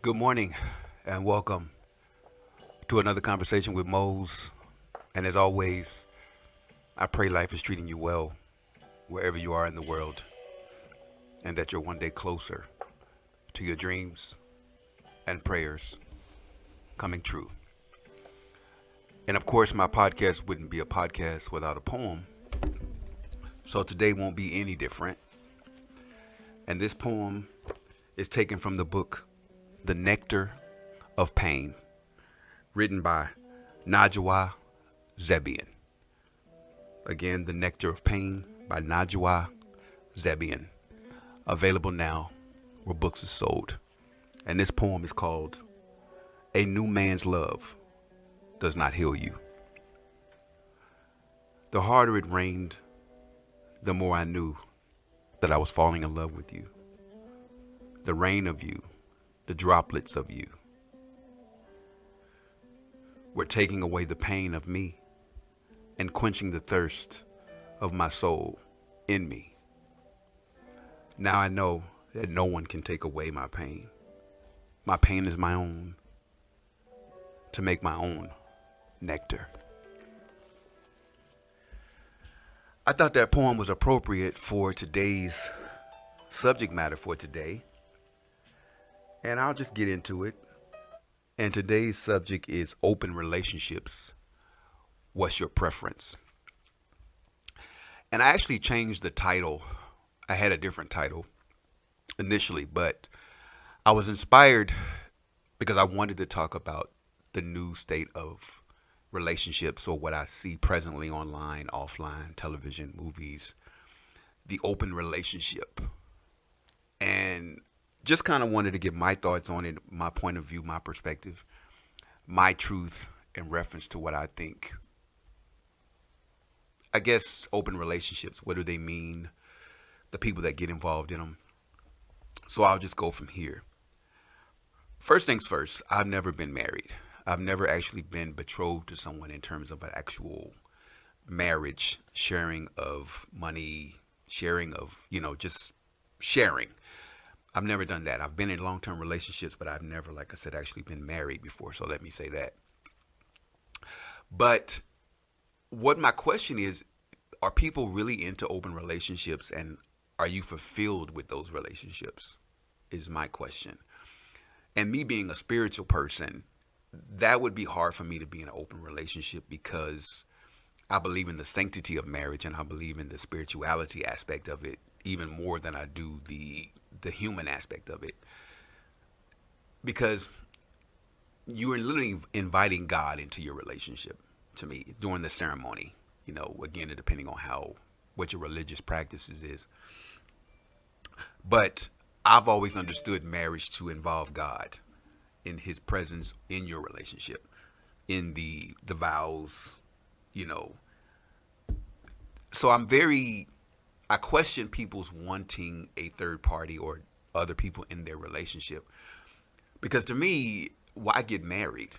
Good morning and welcome to another conversation with Mose. And as always, I pray life is treating you well wherever you are in the world and that you're one day closer to your dreams and prayers coming true. And of course, my podcast wouldn't be a podcast without a poem. So today won't be any different. And this poem is taken from the book The Nectar of Pain, written by Najwa Zebian. Again, The Nectar of Pain by Najwa Zebian. Available now where books are sold. And this poem is called A New Man's Love Does Not Heal You. The harder it rained, the more I knew that I was falling in love with you. The rain of you, the droplets of you, were taking away the pain of me and quenching the thirst of my soul in me. Now I know that no one can take away my pain. My pain is my own, to make my own nectar. I thought that poem was appropriate for today's subject matter for today, and I'll just get into it. And today's subject is open relationships. What's your preference? And I actually changed the title. I had a different title initially, but I was inspired because I wanted to talk about the new state of relationships, or what I see presently online, offline, television, movies, the open relationship. And just kind of wanted to give my thoughts on it, my point of view, my perspective, my truth in reference to what I think. I guess open relationships, what do they mean? The people that get involved in them. So I'll just go from here. First things first, I've never been married. I've never actually been betrothed to someone in terms of an actual marriage, sharing of money, sharing of, just sharing. I've never done that. I've been in long-term relationships, but I've never, like I said, actually been married before. So let me say that. But what my question is, are people really into open relationships, and are you fulfilled with those relationships is my question. And me being a spiritual person, that would be hard for me to be in an open relationship because I believe in the sanctity of marriage and I believe in the spirituality aspect of it even more than I do the human aspect of it. Because you are literally inviting God into your relationship to me during the ceremony. Again, depending on what your religious practices is. But I've always understood marriage to involve God in his presence in your relationship, in the vows, So I question people's wanting a third party or other people in their relationship. Because to me, why get married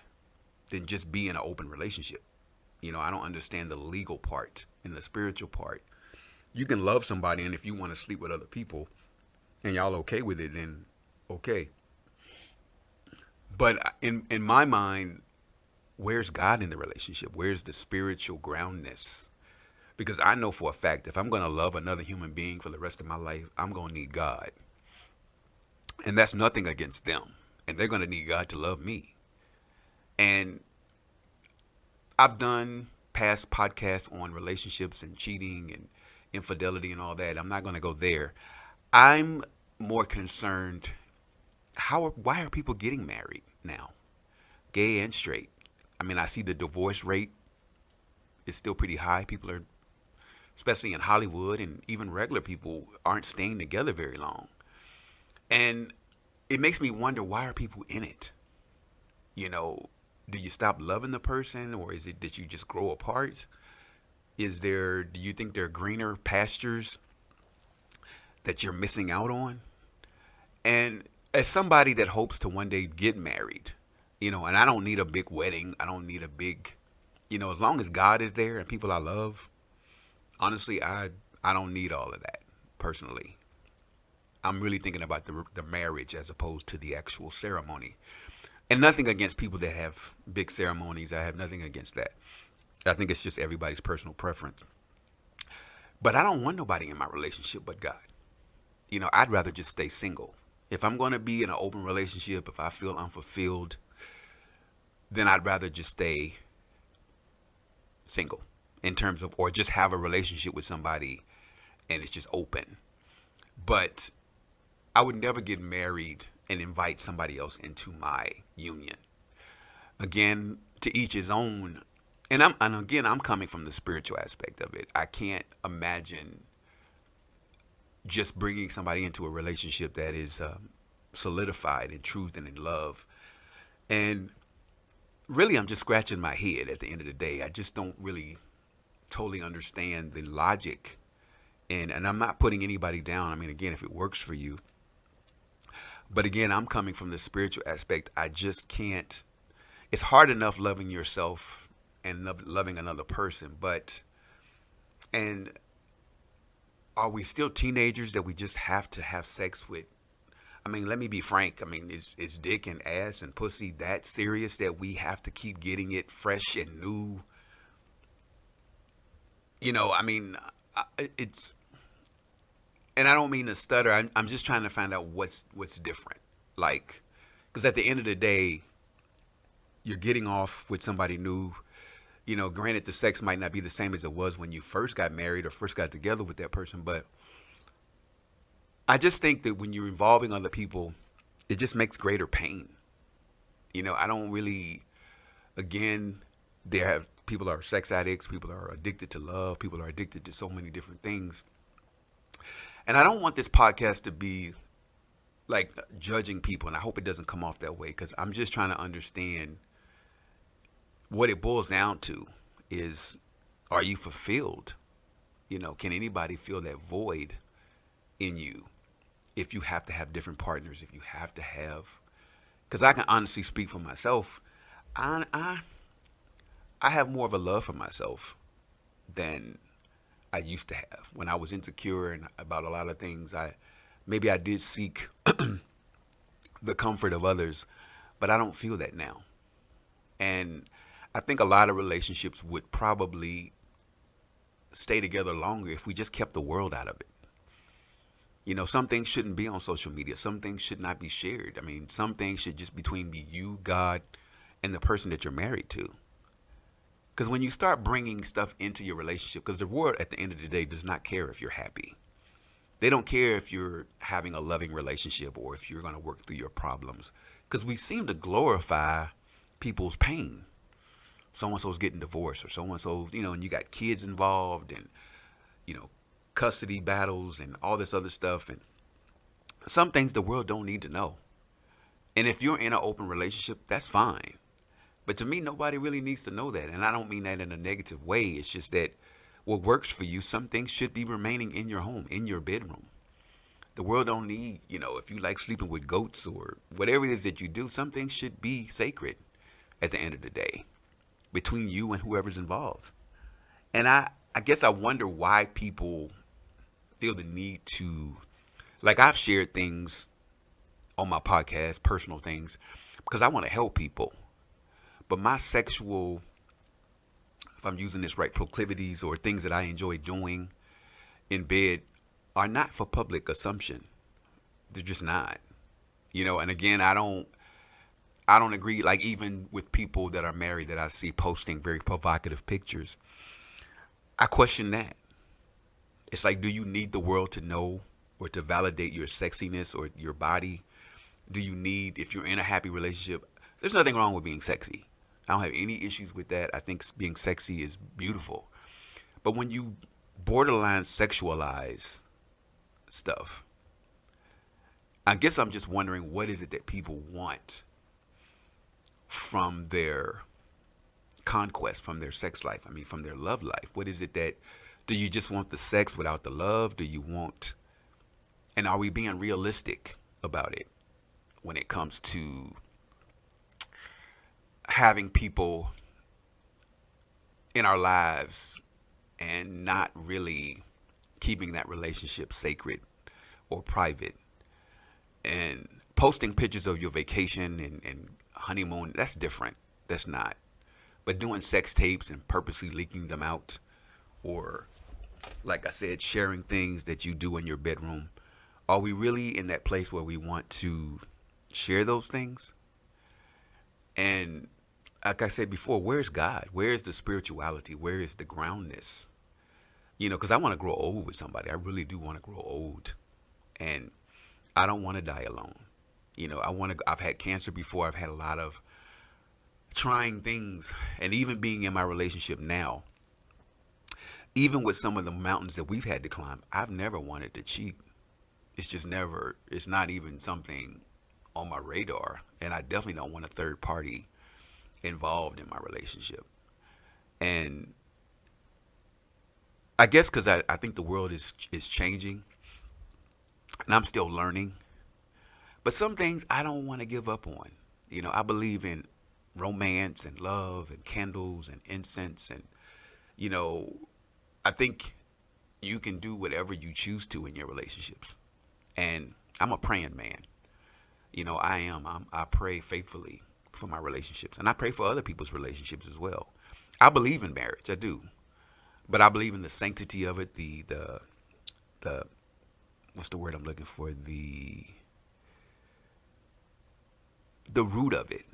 than just be in an open relationship? I don't understand the legal part and the spiritual part. You can love somebody, and if you want to sleep with other people and y'all okay with it, then okay. But in my mind, where's God in the relationship? Where's the spiritual groundness? Because I know for a fact, if I'm going to love another human being for the rest of my life, I'm going to need God. And that's nothing against them. And they're going to need God to love me. And I've done past podcasts on relationships and cheating and infidelity and all that. I'm not going to go there. I'm more concerned, why are people getting married now? Gay and straight. I mean, I see the divorce rate is still pretty high. People are, especially in Hollywood, and even regular people aren't staying together very long. And it makes me wonder, why are people in it? Do you stop loving the person, or is it that you just grow apart? Do you think there are greener pastures that you're missing out on? And as somebody that hopes to one day get married, and I don't need a big wedding. I don't need a big, as long as God is there and people I love, honestly, I don't need all of that personally. I'm really thinking about the marriage as opposed to the actual ceremony. And nothing against people that have big ceremonies. I have nothing against that. I think it's just everybody's personal preference. But I don't want nobody in my relationship but God. I'd rather just stay single. If I'm going to be in an open relationship, if I feel unfulfilled, then I'd rather just stay single in terms of, or just have a relationship with somebody and it's just open. But I would never get married and invite somebody else into my union. Again, to each his own. And again, I'm coming from the spiritual aspect of it. I can't imagine just bringing somebody into a relationship that is solidified in truth and in love. And really, I'm just scratching my head at the end of the day. I just don't really totally understand the logic. And I'm not putting anybody down. I mean, again, if it works for you. But again, I'm coming from the spiritual aspect. I just can't. It's hard enough loving yourself and loving another person. And are we still teenagers that we just have to have sex with? I mean, let me be frank. I mean, is dick and ass and pussy that serious that we have to keep getting it fresh and new? I mean, it's, and I don't mean to stutter. I'm just trying to find out what's different. Like, because at the end of the day, you're getting off with somebody new. Granted, the sex might not be the same as it was when you first got married or first got together with that person, but I just think that when you're involving other people, it just makes greater pain. I don't really, again, people are sex addicts, people are addicted to love, people are addicted to so many different things. And I don't want this podcast to be like judging people, and I hope it doesn't come off that way, because I'm just trying to understand what it boils down to is, are you fulfilled? Can anybody feel that void in you if you have to have different partners, if you have to have, because I can honestly speak for myself. I have more of a love for myself than I used to have. When I was insecure and about a lot of things, I did seek the comfort of others, but I don't feel that now. And I think a lot of relationships would probably stay together longer if we just kept the world out of it. Some things shouldn't be on social media. Some things should not be shared. I mean, some things should just between you, God, and the person that you're married to. Because when you start bringing stuff into your relationship, because the world at the end of the day does not care if you're happy. They don't care if you're having a loving relationship or if you're going to work through your problems. Because we seem to glorify people's pain. So-and-so's getting divorced, or so-and-so, and you got kids involved, and, custody battles and all this other stuff. And some things the world don't need to know. And if you're in an open relationship, that's fine. But to me, nobody really needs to know that. And I don't mean that in a negative way. It's just that what works for you, some things should be remaining in your home, in your bedroom. The world don't need, if you like sleeping with goats or whatever it is that you do, some things should be sacred at the end of the day between you and whoever's involved. And I guess I wonder why people feel the need to, like, I've shared things on my podcast, personal things, because I want to help people. But my sexual, if I'm using this right, proclivities or things that I enjoy doing in bed are not for public consumption. They're just not. And again, I don't agree, like, even with people that are married that I see posting very provocative pictures. I question that. It's like, do you need the world to know or to validate your sexiness or your body? Do you need, if you're in a happy relationship, there's nothing wrong with being sexy. I don't have any issues with that. I think being sexy is beautiful. But when you borderline sexualize stuff, I guess I'm just wondering, what is it that people want from their conquest, from their sex life? I mean, from their love life. What is it that, do you just want the sex without the love? Do you want, and are we being realistic about it when it comes to having people in our lives and not really keeping that relationship sacred or private? And posting pictures of your vacation and honeymoon, that's different. That's not. But doing sex tapes and purposely leaking them out, or like I said, sharing things that you do in your bedroom, are we really in that place where we want to share those things? And like I said before, where's God? Where's the spirituality? Where is the groundness? Because I want to grow old with somebody. I really do want to grow old. And I don't want to die alone. I've had cancer before. I've had a lot of trying things. And even being in my relationship now, even with some of the mountains that we've had to climb, I've never wanted to cheat. It's not even something on my radar. And I definitely don't want a third party involved in my relationship. And I guess because I think the world is changing and I'm still learning. But some things I don't want to give up on. I believe in romance and love and candles and incense. And, I think you can do whatever you choose to in your relationships. And I'm a praying man. I am. I pray faithfully for my relationships. And I pray for other people's relationships as well. I believe in marriage. I do. But I believe in the sanctity of it, the what's the word I'm looking for? The root of it.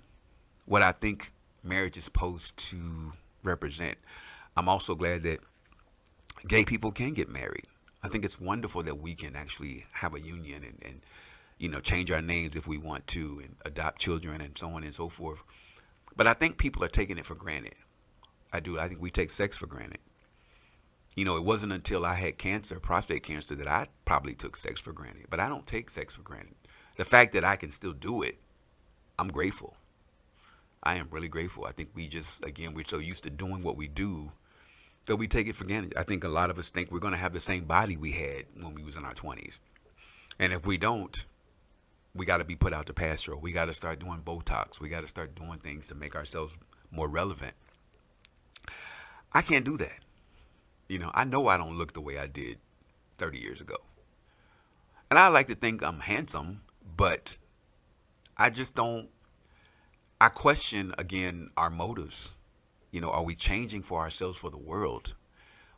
What I think marriage is supposed to represent. I'm also glad that gay people can get married. I think it's wonderful that we can actually have a union and change our names if we want to and adopt children and so on and so forth. But I think people are taking it for granted. I do. I think we take sex for granted. It wasn't until I had cancer, prostate cancer, that I probably took sex for granted. But I don't take sex for granted. The fact that I can still do it, I'm grateful. I am really grateful. I think we're so used to doing what we do that we take it for granted. I think a lot of us think we're going to have the same body we had when we was in our 20s. And if we don't, we got to be put out to pasture. We got to start doing Botox. We got to start doing things to make ourselves more relevant. I can't do that. I know I don't look the way I did 30 years ago. And I like to think I'm handsome, but I just don't. I question, again, our motives. Are we changing for ourselves, for the world?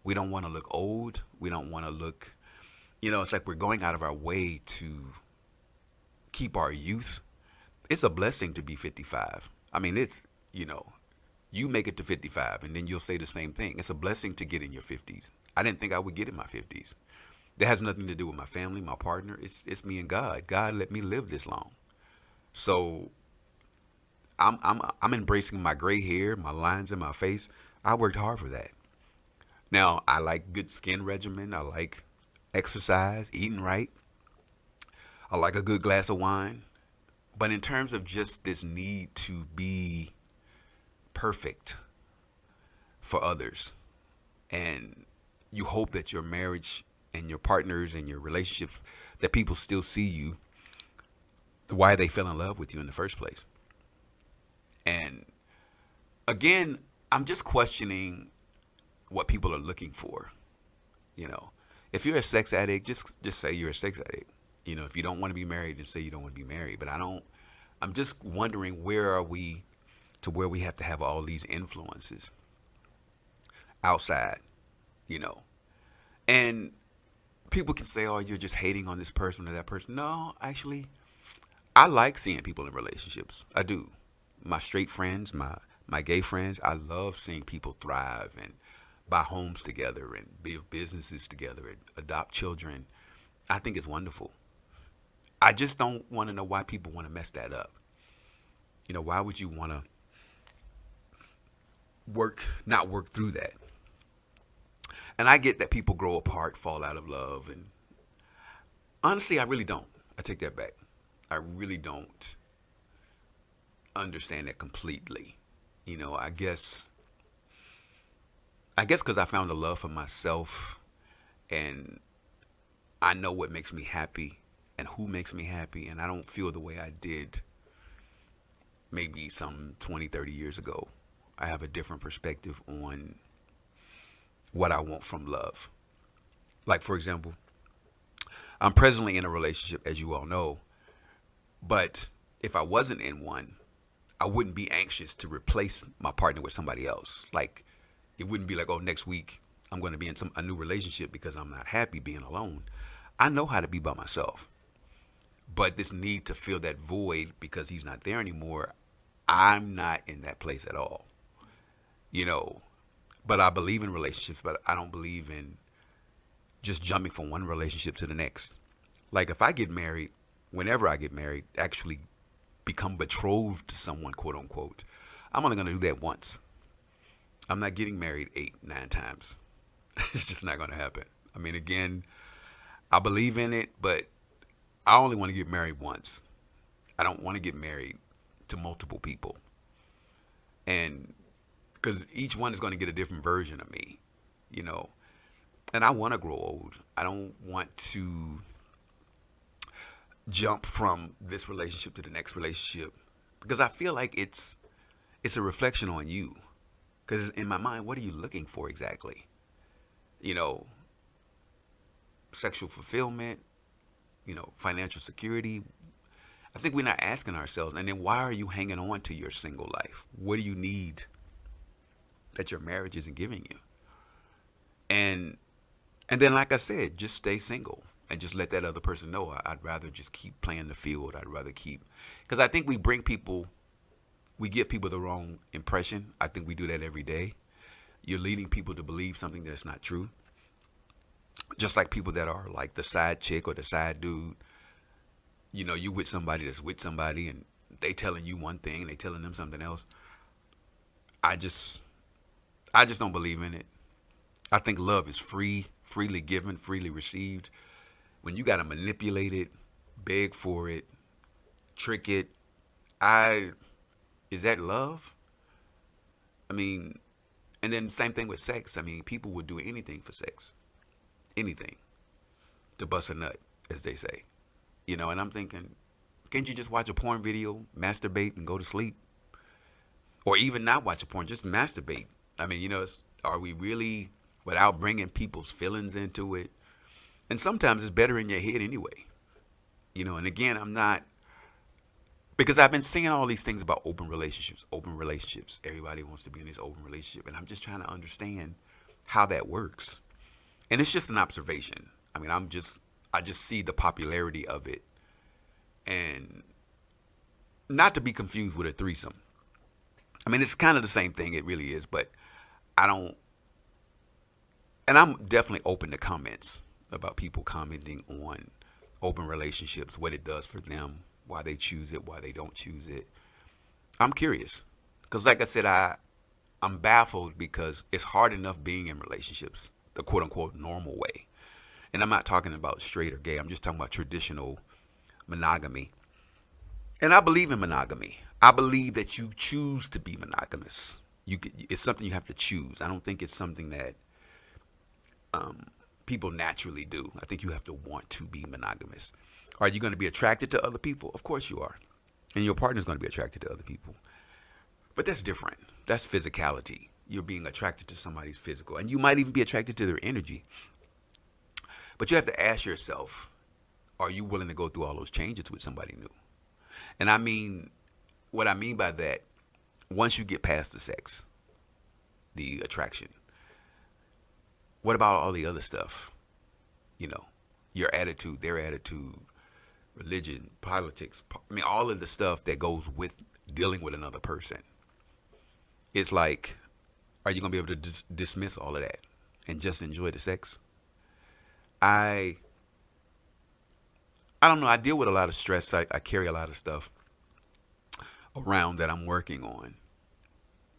We don't want to look old. We don't want to look, it's like we're going out of our way to keep our youth. It's a blessing to be 55. I mean, it's, you make it to 55 and then you'll say the same thing. It's a blessing to get in your 50s. I didn't think I would get in my 50s. That has nothing to do with my family, my partner. It's me and God. God let me live this long. So I'm embracing my gray hair, my lines in my face. I worked hard for that. Now, I like good skin regimen. I like exercise, eating right. I like a good glass of wine. But in terms of just this need to be perfect for others, and you hope that your marriage and your partners and your relationships, that people still see you, why they fell in love with you in the first place. And again, I'm just questioning what people are looking for. If you're a sex addict, just say you're a sex addict. If you don't want to be married, then say you don't want to be married. But I'm just wondering, where are we to where we have to have all these influences outside, and people can say, oh, you're just hating on this person or that person. No, actually, I like seeing people in relationships. I do. My straight friends, my gay friends, I love seeing people thrive and buy homes together and build businesses together and adopt children. I think it's wonderful. I just don't want to know why people want to mess that up. Why would you want to not work through that? And I get that people grow apart, fall out of love. And honestly, I really don't. I take that back. I really don't understand that completely. I guess because I found a love for myself, and I know what makes me happy and who makes me happy, and I don't feel the way I did maybe some 20, 30 years ago. I have a different perspective on what I want from love. Like, for example, I'm presently in a relationship, as you all know, But if I wasn't in one, I wouldn't be anxious to replace my partner with somebody else. Like, it wouldn't be like, oh, next week I'm going to be in a new relationship because I'm not happy being alone. I know how to be by myself. But this need to fill that void because he's not there anymore, I'm not in that place at all. You know, but I believe in relationships, but I don't believe in just jumping from one relationship to the next. Like if I get married, whenever I get married, actually become betrothed to someone, quote unquote, I'm only going to do that once. I'm not getting married 8, 9 times. It's just not going to happen. I mean, again, I believe in it, but I only want to get married once. I don't want to get married to multiple people. And because each one is going to get a different version of me, you know. And I want to grow old. I don't want to jump from this relationship to the next relationship because I feel like it's a reflection on you. Because in my mind, what are you looking for exactly? You know, sexual fulfillment, you know, financial security. I think we're not asking ourselves. And then why are you hanging on to your single life? What do you need that your marriage isn't giving you? And then, like I said, just stay single and just let that other person know. I'd rather just keep playing the field. I'd rather keep, because I think we give people the wrong impression. I think we do that every day. You're leading people to believe something that's not true. Just like people that are like the side chick or the side dude. You know, you with somebody that's with somebody and they telling you one thing and they telling them something else. I just don't believe in it. I think love is free, freely given, freely received. When you got to manipulate it, beg for it, trick it, is that love? I mean, and then same thing with sex. I mean, people would do anything for sex. Anything. To bust a nut, as they say. You know, and I'm thinking, can't you just watch a porn video, masturbate, and go to sleep? Or even not watch a porn, just masturbate. I mean, you know, are we really, without bringing people's feelings into it? And sometimes it's better in your head anyway. You know, and again, I'm not, because I've been seeing all these things about open relationships. Everybody wants to be in this open relationship. And I'm just trying to understand how that works. And it's just an observation. I mean, I just see the popularity of it. And not to be confused with a threesome. I mean, it's kind of the same thing. It really is. But and I'm definitely open to comments about people commenting on open relationships, what it does for them, why they choose it, why they don't choose it. I'm curious. Because like I said, I'm baffled because it's hard enough being in relationships, the quote unquote normal way. And I'm not talking about straight or gay. I'm just talking about traditional monogamy. And I believe in monogamy. I believe that you choose to be monogamous. It's something you have to choose. I don't think it's something that people naturally do. I think you have to want to be monogamous. Are you going to be attracted to other people? Of course you are. And your partner's going to be attracted to other people. But that's different. That's physicality. You're being attracted to somebody's physical. And you might even be attracted to their energy. But you have to ask yourself, are you willing to go through all those changes with somebody new? And I mean, what I mean by that, once you get past the sex, the attraction, what about all the other stuff? You know, your attitude, their attitude, religion, politics. I mean, all of the stuff that goes with dealing with another person. It's like, are you going to be able to dismiss all of that and just enjoy the sex? I don't know. I deal with a lot of stress. I carry a lot of stuff around that I'm working on.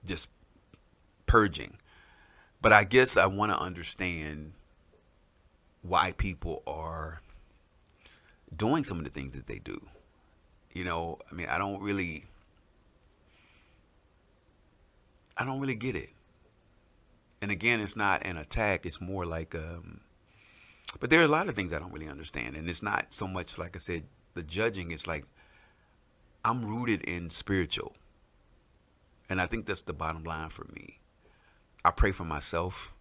Just purging. But I guess I want to understand why people are doing some of the things that they do. You know, I mean, I don't really get it. And again, it's not an attack. It's more like, but there are a lot of things I don't really understand. And it's not so much, like I said, the judging. It's like, I'm rooted in spiritual. And I think that's the bottom line for me. I pray for myself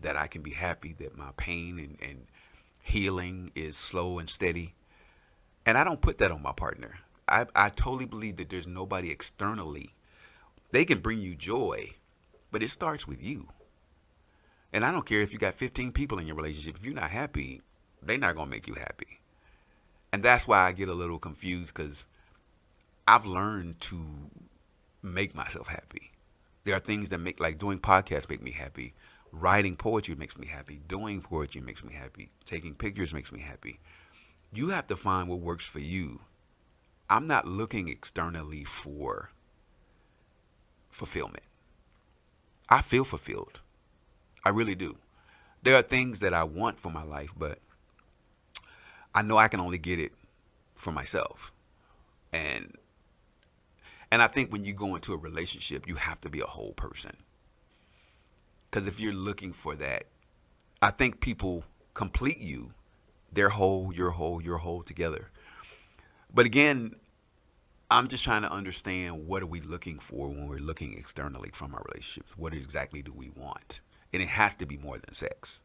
that I can be happy, that my pain and healing is slow and steady. And I don't put that on my partner. I totally believe that there's nobody externally. They can bring you joy, but it starts with you. And I don't care if you got 15 people in your relationship. If you're not happy, they're not going to make you happy. And that's why I get a little confused, because I've learned to make myself happy. There are things that make, like doing podcasts make me happy. Writing poetry makes me happy. Doing poetry makes me happy. Taking pictures makes me happy. You have to find what works for you. I'm not looking externally for fulfillment. I feel fulfilled. I really do. There are things that I want for my life, but I know I can only get it for myself. And I think when you go into a relationship, you have to be a whole person. Because if you're looking for that, I think people complete you. They're whole, you're whole, you're whole together. But again, I'm just trying to understand, what are we looking for when we're looking externally from our relationships? What exactly do we want? And it has to be more than sex.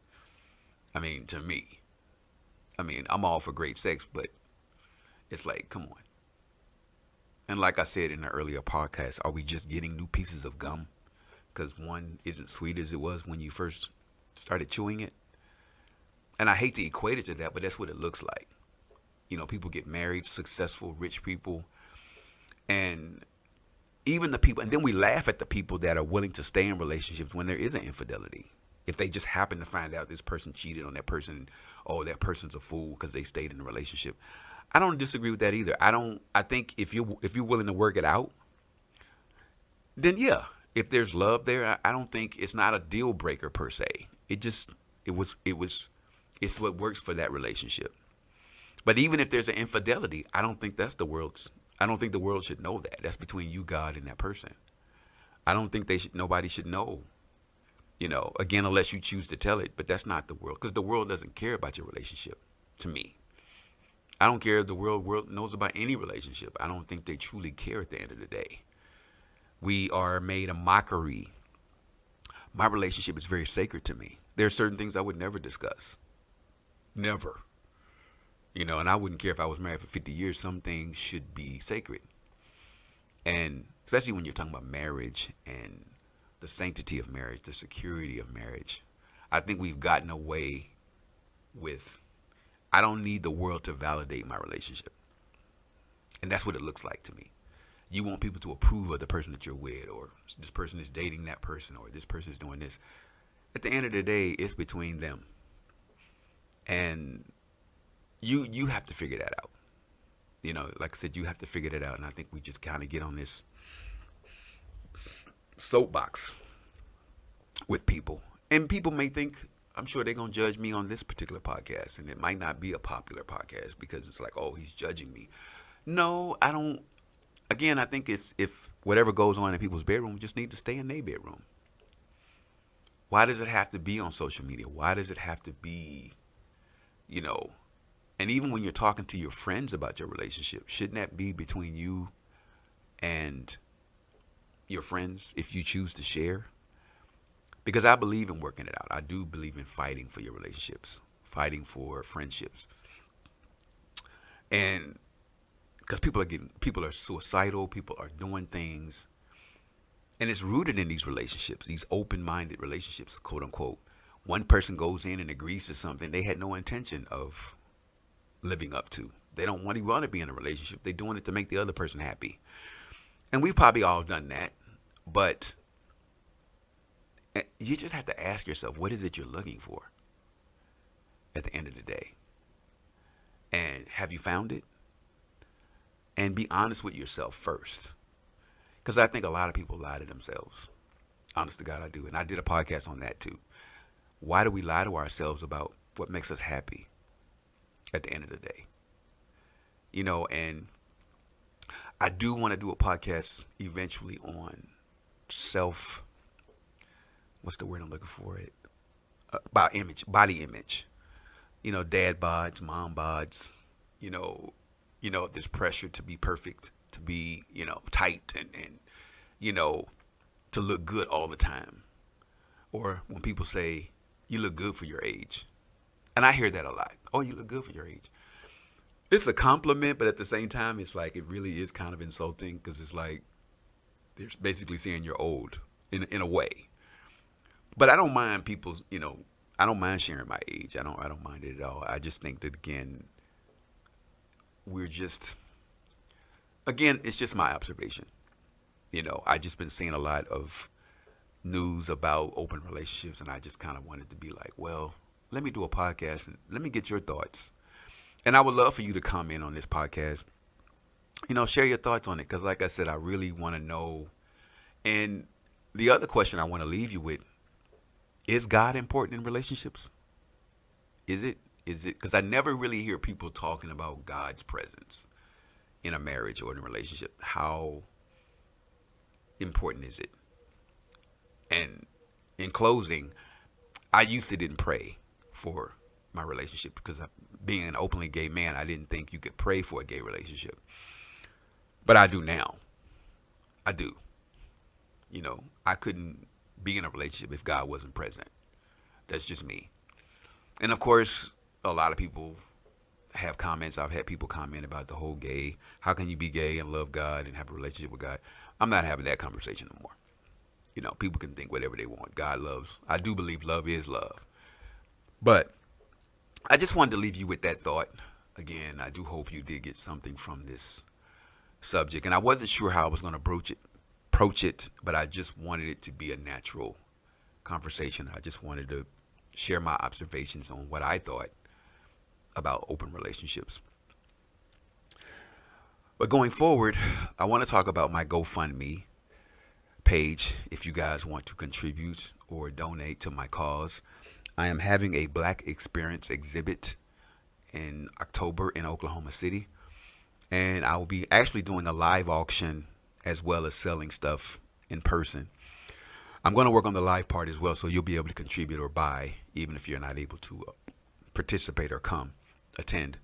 I mean, to me. I mean, I'm all for great sex, but it's like, come on. And like I said in the earlier podcast, are we just getting new pieces of gum because one isn't sweet as it was when you first started chewing it? And I hate to equate it to that, but that's what it looks like. You know, people get married, successful, rich people, and even the people, and then we laugh at the people that are willing to stay in relationships when there is an infidelity. If they just happen to find out this person cheated on that person, oh, that person's a fool because they stayed in a relationship. I don't disagree with that either. I think if you're willing to work it out, then yeah, if there's love there, I don't think it's not a deal breaker per se. It's what works for that relationship. But even if there's an infidelity, I don't think the world should know that. That's between you, God, and that person. I don't think nobody should know. You know, again, unless you choose to tell it, but that's not the world, because the world doesn't care about your relationship. To me, I don't care if the world knows about any relationship. I don't think they truly care at the end of the day. We are made a mockery. My relationship is very sacred to me. There are certain things I would never discuss. Never. You know, and I wouldn't care if I was married for 50 years. Some things should be sacred. And especially when you're talking about marriage and the sanctity of marriage, the security of marriage, I think we've gotten away with, I don't need the world to validate my relationship. And that's what it looks like to me. You want people to approve of the person that you're with, or this person is dating that person, or this person is doing this. At the end of the day, it's between them. And you have to figure that out. You know, like I said, you have to figure that out. And I think we just kind of get on this soapbox with people. And people may think, I'm sure they're going to judge me on this particular podcast. And it might not be a popular podcast because it's like, oh, he's judging me. No, I don't. Again, I think it's, if whatever goes on in people's bedroom, we just need to stay in their bedroom. Why does it have to be on social media? Why does it have to be, you know, and even when you're talking to your friends about your relationship, shouldn't that be between you and your friends if you choose to share? Because I believe in working it out. I do believe in fighting for your relationships, fighting for friendships. And because people are suicidal, people are doing things, and it's rooted in these relationships, these open-minded relationships, quote unquote. One person goes in and agrees to something they had no intention of living up to. They don't want to be in a relationship. They're doing it to make the other person happy. And we've probably all done that, but you just have to ask yourself, what is it you're looking for at the end of the day? And have you found it? And be honest with yourself first. Because I think a lot of people lie to themselves. Honest to God, I do. And I did a podcast on that too. Why do we lie to ourselves about what makes us happy at the end of the day? You know, and I do want to do a podcast eventually on what's the word I'm looking for? About body image. You know, dad bods, mom bods, you know, this pressure to be perfect, to be, tight and to look good all the time. Or when people say, you look good for your age. And I hear that a lot. Oh, you look good for your age. it's a compliment, but at the same time, it's like it really is kind of insulting because it's like they're basically saying you're old in a way. But I don't mind people, I don't mind sharing my age. I don't mind it at all. I just think that again, we're just again, it's just my observation. I just been seeing a lot of news about open relationships, and I just kind of wanted to be like, well, let me do a podcast and let me get your thoughts. And I would love for you to comment on this podcast. Share your thoughts on it because, like I said, I really want to know. And the other question I want to leave you with: is God important in relationships? Is it? Is it? Because I never really hear people talking about God's presence in a marriage or in a relationship. How important is it? And in closing, I used to didn't pray for my relationship because being an openly gay man, I didn't think you could pray for a gay relationship. But I do now. I do. I couldn't be in a relationship if God wasn't present. That's just me. And of course, a lot of people have comments. I've had people comment about the whole gay. How can you be gay and love God and have a relationship with God? I'm not having that conversation no more. People can think whatever they want. God loves. I do believe love is love. But I just wanted to leave you with that thought. Again, I do hope you did get something from this subject. And I wasn't sure how I was going to approach it, but I just wanted it to be a natural conversation. I just wanted to share my observations on what I thought about open relationships. But going forward, I want to talk about my GoFundMe page if you guys want to contribute or donate to my cause. I am having a Black Experience exhibit in October in Oklahoma City. And I will be actually doing a live auction as well as selling stuff in person. I'm going to work on the live part as well, so you'll be able to contribute or buy, even if you're not able to participate or attend.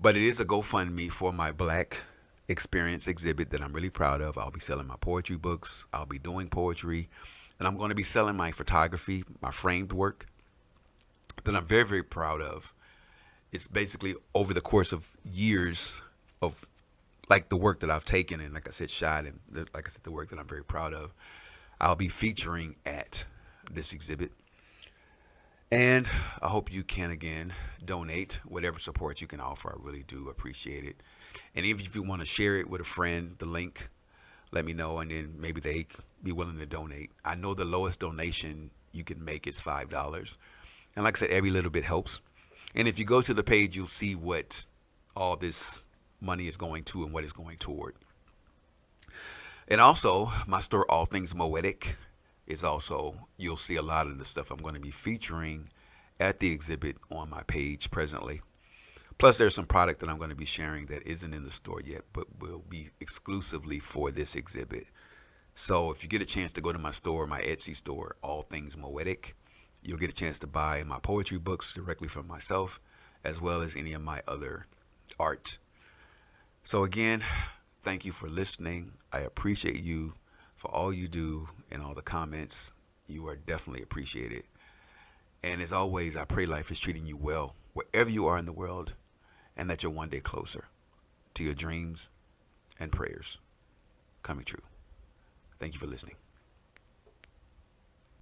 But it is a GoFundMe for my Black Experience exhibit that I'm really proud of. I'll be selling my poetry books. I'll be doing poetry. And I'm going to be selling my photography, my framed work that I'm very, very proud of. It's basically over the course of years of like the work that I've taken and, like I said, shot, and like I said, the work that I'm very proud of. I'll be featuring at this exhibit. And I hope you can, again, donate whatever support you can offer. I really do appreciate it. And even if you want to share it with a friend, the link, let me know, and then maybe they be willing to donate. I know the lowest donation you can make is $5. And like I said, every little bit helps. And if you go to the page, you'll see what all this money is going to and what it's going toward. And also, my store, All Things Moetic, is also, you'll see a lot of the stuff I'm going to be featuring at the exhibit on my page presently. Plus, there's some product that I'm going to be sharing that isn't in the store yet, but will be exclusively for this exhibit. So if you get a chance to go to my store, my Etsy store, All Things Moetic, you'll get a chance to buy my poetry books directly from myself, as well as any of my other art. So again, thank you for listening. I appreciate you for all you do and all the comments. You are definitely appreciated. And as always, I pray life is treating you well wherever you are in the world, and that you're one day closer to your dreams and prayers coming true. Thank you for listening.